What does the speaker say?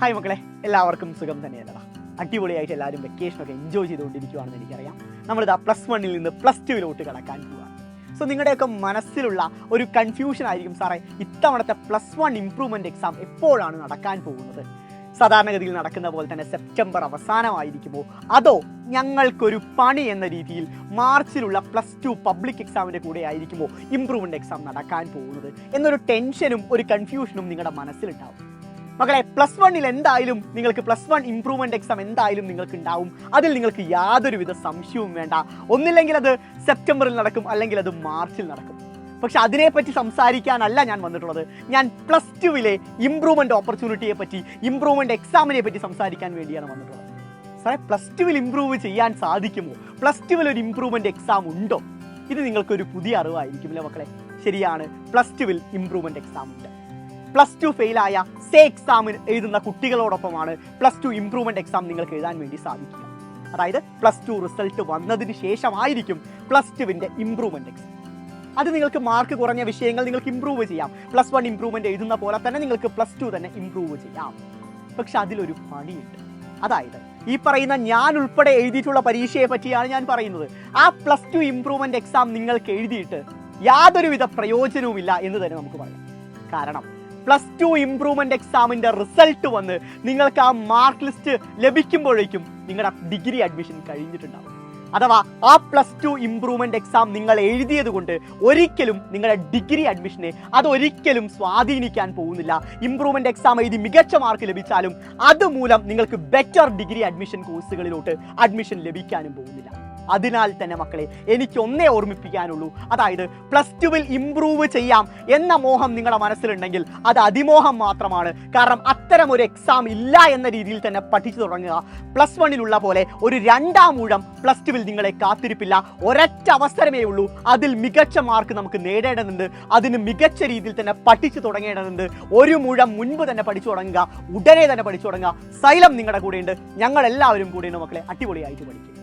Hi മക്കളെ, എല്ലാവർക്കും സുഖം തന്നെയല്ലടാ. അടിപൊളിയായിട്ട് എല്ലാവരും വെക്കേഷനൊക്കെ എൻജോയ് ചെയ്തുകൊണ്ടിരിക്കുകയാണെന്ന് എനിക്കറിയാം. നമ്മളിതാ +1 നിന്ന് +2 കടക്കാൻ പോവുകയാണ്. സോ നിങ്ങളുടെയൊക്കെ മനസ്സിലുള്ള ഒരു കൺഫ്യൂഷൻ ആയിരിക്കും, സാറേ ഇത്തവണത്തെ +1 ഇംപ്രൂവ്മെൻറ്റ് എക്സാം എപ്പോഴാണ് നടക്കാൻ പോകുന്നത്? സാധാരണഗതിയിൽ നടക്കുന്ന പോലെ തന്നെ സെപ്റ്റംബർ അവസാനമായിരിക്കുമോ, അതോ ഞങ്ങൾക്കൊരു പണി എന്ന രീതിയിൽ മാർച്ചിലുള്ള +2 പബ്ലിക് എക്സാമിൻ്റെ കൂടെ ആയിരിക്കുമോ ഇംപ്രൂവ്മെൻറ്റ് എക്സാം നടക്കാൻ പോകുന്നത് എന്നൊരു ടെൻഷനും ഒരു കൺഫ്യൂഷനും നിങ്ങളുടെ മനസ്സിലുണ്ടാവും. മക്കളെ, +1 എന്തായാലും നിങ്ങൾക്ക് +1 ഇംപ്രൂവ്മെൻറ്റ് എക്സാം എന്തായാലും നിങ്ങൾക്ക് ഉണ്ടാവും. അതിൽ നിങ്ങൾക്ക് യാതൊരുവിധ സംശയവും വേണ്ട. ഒന്നില്ലെങ്കിൽ അത് സെപ്റ്റംബറിൽ നടക്കും, അല്ലെങ്കിൽ അത് മാർച്ചിൽ നടക്കും. പക്ഷെ അതിനെപ്പറ്റി സംസാരിക്കാനല്ല ഞാൻ വന്നിട്ടുള്ളത്. ഞാൻ +2 ഇംപ്രൂവ്മെൻറ്റ് ഓപ്പർച്യൂണിറ്റിയെ പറ്റി, ഇംപ്രൂവ്മെൻറ്റ് എക്സാമിനെ പറ്റി സംസാരിക്കാൻ വേണ്ടിയാണ് വന്നിട്ടുള്ളത്. സാറേ, +2 ഇംപ്രൂവ് ചെയ്യാൻ സാധിക്കുമോ? +2 ഒരു ഇംപ്രൂവ്മെൻറ്റ് എക്സാം ഉണ്ടോ? ഇത് നിങ്ങൾക്കൊരു പുതിയ അറിവായിരിക്കുമല്ലേ മക്കളെ? ശരിയാണ്, +2 ഇംപ്രൂവ്മെൻറ്റ് എക്സാം ഉണ്ട്. +2 ഫെയിലായ സേ എക്സാമിന് എഴുതുന്ന കുട്ടികളോടൊപ്പമാണ് +2 ഇംപ്രൂവ്മെൻറ്റ് എക്സാം നിങ്ങൾക്ക് എഴുതാൻ വേണ്ടി സാധിക്കുക. അതായത് +2 റിസൾട്ട് വന്നതിന് ശേഷമായിരിക്കും +2 ഇംപ്രൂവ്മെൻറ്റ് എക്സാം. അത് നിങ്ങൾക്ക് മാർക്ക് കുറഞ്ഞ വിഷയങ്ങൾ നിങ്ങൾക്ക് ഇംപ്രൂവ് ചെയ്യാം. +1 ഇംപ്രൂവ്മെൻറ്റ് എഴുതുന്ന പോലെ തന്നെ നിങ്ങൾക്ക് +2 തന്നെ ഇംപ്രൂവ് ചെയ്യാം. പക്ഷെ അതിലൊരു പണിയുണ്ട്. അതായത് ഈ പറയുന്ന ഞാൻ ഉൾപ്പെടെ എഴുതിയിട്ടുള്ള പരീക്ഷയെ പറ്റിയാണ് ഞാൻ പറയുന്നത്. ആ +2 ഇംപ്രൂവ്മെൻറ്റ് എക്സാം നിങ്ങൾക്ക് എഴുതിയിട്ട് യാതൊരുവിധ പ്രയോജനവുമില്ല എന്ന് തന്നെ നമുക്ക് പറയാം. കാരണം +2 ഇംപ്രൂവ്മെൻറ്റ് എക്സാമിൻ്റെ റിസൾട്ട് വന്ന് നിങ്ങൾക്ക് ആ മാർക്ക് ലിസ്റ്റ് ലഭിക്കുമ്പോഴേക്കും നിങ്ങളുടെ ഡിഗ്രി അഡ്മിഷൻ കഴിഞ്ഞിട്ടുണ്ടാവും. അഥവാ ആ +2 ഇംപ്രൂവ്മെൻറ്റ് എക്സാം നിങ്ങൾ എഴുതിയത് കൊണ്ട് ഒരിക്കലും നിങ്ങളുടെ ഡിഗ്രി അഡ്മിഷനെ അതൊരിക്കലും സ്വാധീനിക്കാൻ പോകുന്നില്ല. ഇംപ്രൂവ്മെൻറ്റ് എക്സാം എഴുതി മികച്ച മാർക്ക് ലഭിച്ചാലും അതുമൂലം നിങ്ങൾക്ക് ബെറ്റർ ഡിഗ്രി അഡ്മിഷൻ കോഴ്സുകളിലോട്ട് അഡ്മിഷൻ ലഭിക്കാനും പോകുന്നില്ല. അതിനാൽ തന്നെ മക്കളെ, എനിക്ക് ഒന്നേ ഓർമ്മിപ്പിക്കാനുള്ളൂ. അതായത് +2 ഇംപ്രൂവ് ചെയ്യാം എന്ന മോഹം നിങ്ങളുടെ മനസ്സിലുണ്ടെങ്കിൽ അത് അതിമോഹം മാത്രമാണ്. കാരണം അത്തരം ഒരു എക്സാം ഇല്ല എന്ന രീതിയിൽ തന്നെ പഠിച്ചു തുടങ്ങുക. +1 പോലെ ഒരു 2ാം ഊഴം +2 നിങ്ങളെ കാത്തിരിപ്പില്ല. ഒരൊറ്റ അവസരമേ ഉള്ളൂ. അതിൽ മികച്ച മാർക്ക് നമുക്ക് നേടേണ്ടതുണ്ട്. അതിന് മികച്ച രീതിയിൽ തന്നെ പഠിച്ചു തുടങ്ങേണ്ടതുണ്ട്. ഒരു മുഴം മുൻപ് തന്നെ പഠിച്ചു തുടങ്ങുക, ഉടനെ തന്നെ പഠിച്ചു തുടങ്ങുക. സൈലം നിങ്ങളുടെ കൂടെയുണ്ട്, ഞങ്ങൾ എല്ലാവരും കൂടെയുണ്ട് മക്കളെ. അടിപൊളിയായിട്ട് പഠിക്കുക.